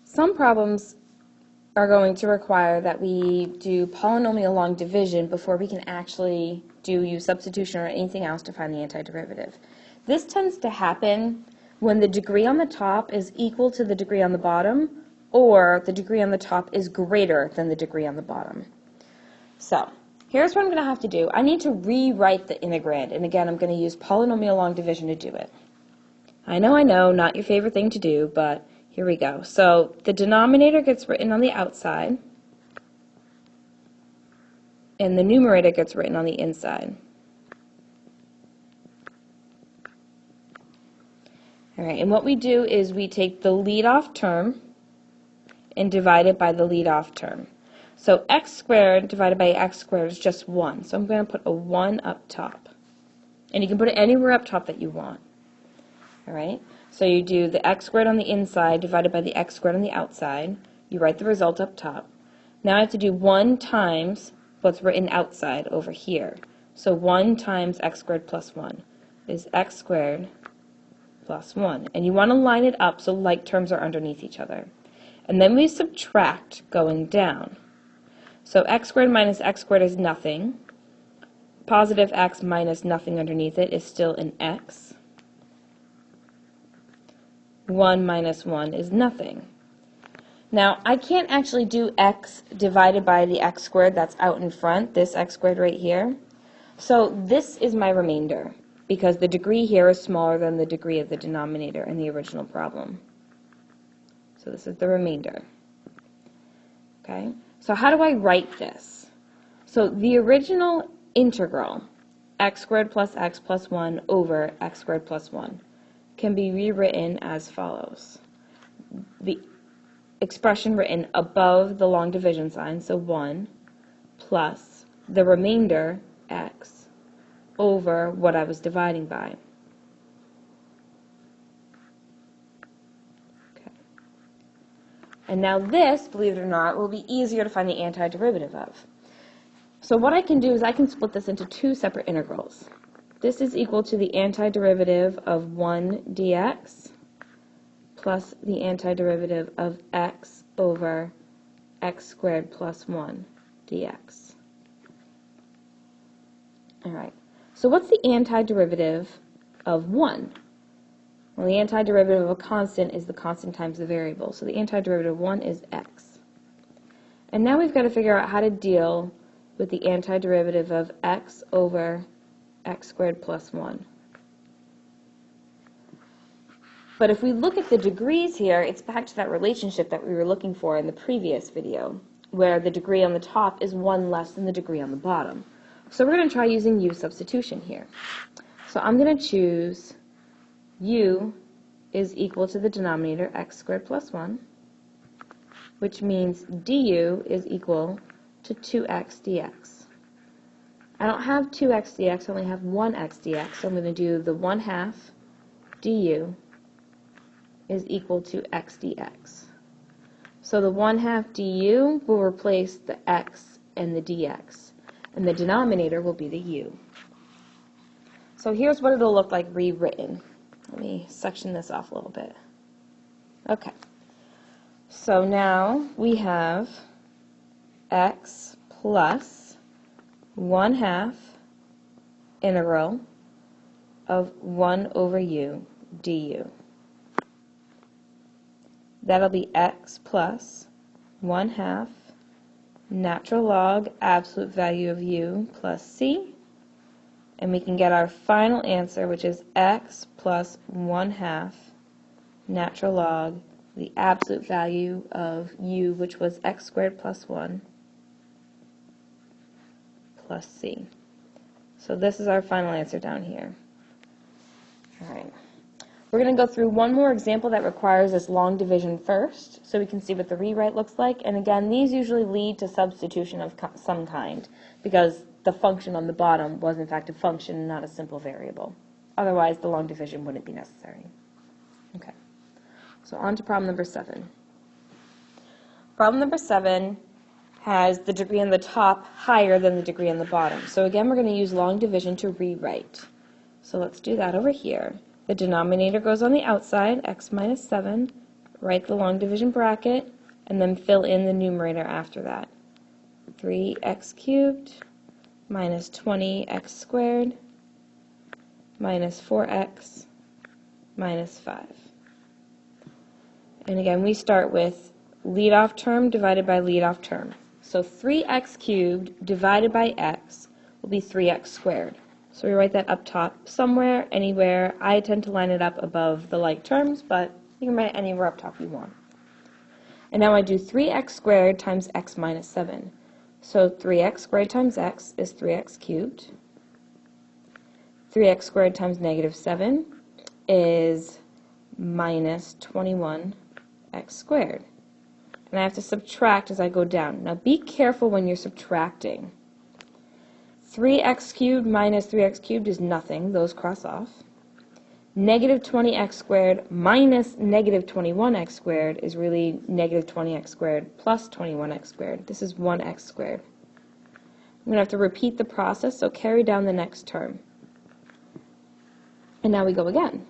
Some problems are going to require that we do polynomial long division before we can actually do u substitution or anything else to find the antiderivative. This tends to happen when the degree on the top is equal to the degree on the bottom, or the degree on the top is greater than the degree on the bottom. So here's what I'm going to have to do. I need to rewrite the integrand, and again, I'm going to use polynomial long division to do it. I know, not your favorite thing to do, but here we go. So the denominator gets written on the outside, and the numerator gets written on the inside. All right, and what we do is we take the lead-off term and divide it by the lead-off term. So x squared divided by x squared is just 1. So I'm going to put a 1 up top. And you can put it anywhere up top that you want. All right? So you do the x squared on the inside divided by the x squared on the outside. You write the result up top. Now I have to do 1 times what's written outside over here. So 1 times x squared plus 1 is x squared plus 1. And you want to line it up so like terms are underneath each other. And then we subtract going down. So x squared minus x squared is nothing. Positive x minus nothing underneath it is still an x. 1 minus 1 is nothing. Now, I can't actually do x divided by the x squared that's out in front, this x squared right here. So this is my remainder, because the degree here is smaller than the degree of the denominator in the original problem. So this is the remainder. Okay? So how do I write this? So the original integral, x squared plus x plus 1 over x squared plus 1, can be rewritten as follows. The expression written above the long division sign, so 1, plus the remainder, x, over what I was dividing by. Okay. And now this, believe it or not, will be easier to find the antiderivative of. So what I can do is I can split this into 2 separate integrals. This is equal to the antiderivative of 1 dx plus the antiderivative of x over x squared plus 1 dx. All right. So what's the antiderivative of 1? Well, the antiderivative of a constant is the constant times the variable. So the antiderivative of 1 is x. And now we've got to figure out how to deal with the antiderivative of x over x squared plus 1. But if we look at the degrees here, it's back to that relationship that we were looking for in the previous video, where the degree on the top is 1 less than the degree on the bottom. So we're going to try using u substitution here. So I'm going to choose u is equal to the denominator x squared plus 1, which means du is equal to 2x dx. I don't have 2x dx, I only have 1x dx, so I'm going to do the 1/2 du is equal to x dx. So the 1/2 du will replace the x and the dx, and the denominator will be the u. So here's what it'll look like rewritten. Let me section this off a little bit. Okay. So now we have x plus 1/2 integral of 1 over u du. That'll be x plus 1/2 natural log absolute value of u plus c. And we can get our final answer, which is x plus 1/2 natural log the absolute value of u, which was x squared plus 1, plus c. So this is our final answer down here. All right. We're going to go through one more example that requires this long division first, so we can see what the rewrite looks like. And again, these usually lead to substitution of some kind, because the function on the bottom was in fact a function, not a simple variable. Otherwise, the long division wouldn't be necessary. Okay. So on to problem number 7. Problem number 7 has the degree on the top higher than the degree on the bottom. So again, we're going to use long division to rewrite. So let's do that over here. The denominator goes on the outside, x minus 7, write the long division bracket, and then fill in the numerator after that. 3x cubed minus 20x squared minus 4x minus 5. And again, we start with lead-off term divided by lead-off term. So 3x cubed divided by x will be 3x squared. So we write that up top somewhere, anywhere. I tend to line it up above the like terms, but you can write it anywhere up top you want. And now I do 3x squared times x minus 7. So 3x squared times x is 3x cubed. 3x squared times negative 7 is minus 21x squared. And I have to subtract as I go down. Now be careful when you're subtracting. 3x cubed minus 3x cubed is nothing. Those cross off. Negative 20x squared minus negative 21x squared is really negative 20x squared plus 21x squared. This is 1x squared. I'm going to have to repeat the process, so carry down the next term. And now we go again.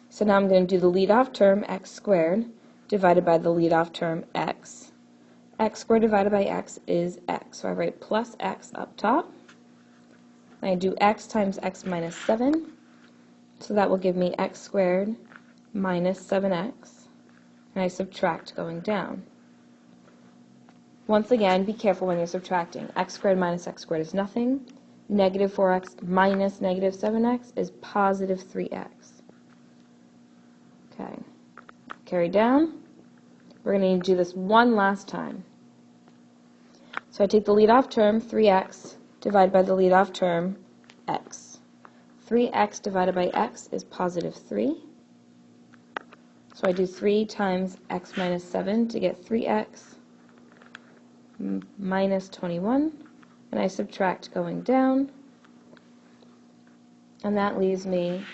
So now I'm going to do the lead-off term, x squared, divided by the lead-off term, x. X squared divided by x is x. So I write plus x up top. I do x times x minus 7. So that will give me x squared minus 7x, and I subtract going down. Once again, be careful when you're subtracting. X squared minus x squared is nothing. Negative 4x minus negative 7x is positive 3x. Okay, carry down. We're going to need to do this one last time. So I take the lead-off term, 3x, divided by the lead-off term, x. 3x divided by x is positive 3. So I do 3 times x minus 7 to get 3x minus 21. And I subtract going down. And that leaves me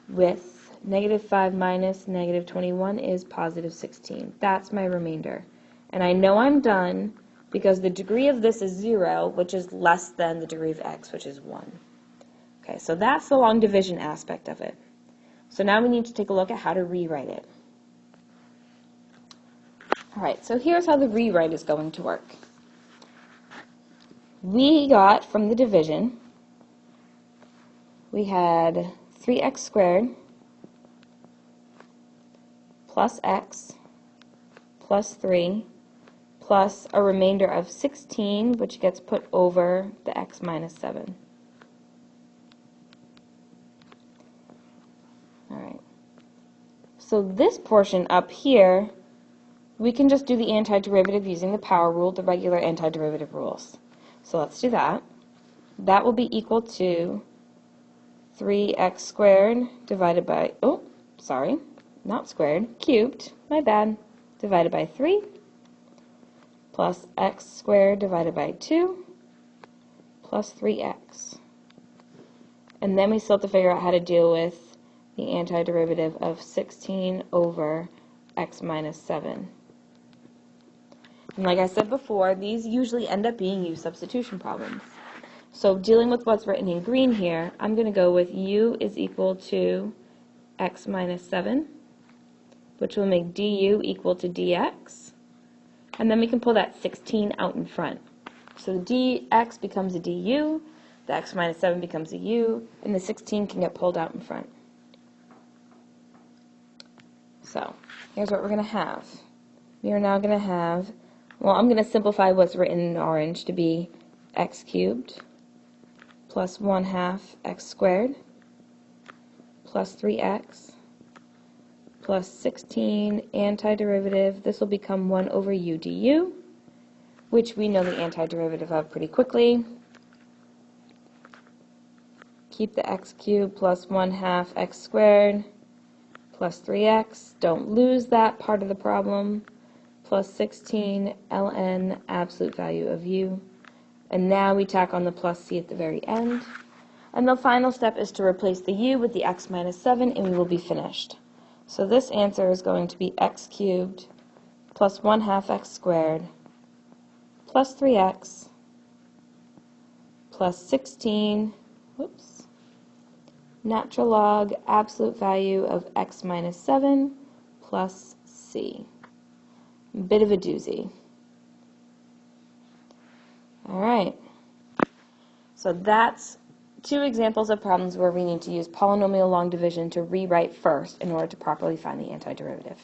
with negative 5 minus negative 21 is positive 16. That's my remainder. And I know I'm done because the degree of this is 0, which is less than the degree of x, which is 1. Okay, so that's the long division aspect of it. So now we need to take a look at how to rewrite it. All right, so here's how the rewrite is going to work. We got from the division, we had 3x squared plus x plus 3 plus a remainder of 16, which gets put over the x minus 7. So this portion up here, we can just do the antiderivative using the power rule, the regular antiderivative rules. So let's do that. That will be equal to 3x squared divided by, cubed, my bad, divided by 3, plus x squared divided by 2, plus 3x. And then we still have to figure out how to deal with the antiderivative of 16 over x minus 7. And like I said before, these usually end up being u substitution problems. So dealing with what's written in green here, I'm going to go with u is equal to x minus 7, which will make du equal to dx. And then we can pull that 16 out in front. So the dx becomes a du, the x minus 7 becomes a u, and the 16 can get pulled out in front. So here's what we're going to have. We are now going to have, well, I'm going to simplify what's written in orange to be x cubed plus 1/2 x squared plus 3x plus 16 antiderivative. This will become 1 over u du, which we know the antiderivative of pretty quickly. Keep the x cubed plus 1/2 x squared plus 3x, don't lose that part of the problem, plus 16 ln absolute value of u. And now we tack on the plus c at the very end. And the final step is to replace the u with the x minus 7, and we will be finished. So this answer is going to be x cubed plus 1/2 x squared plus 3x plus 16, natural log absolute value of x minus 7 plus c. C. Bit of a doozy. All right. So that's two examples of problems where we need to use polynomial long division to rewrite first in order to properly find the antiderivative.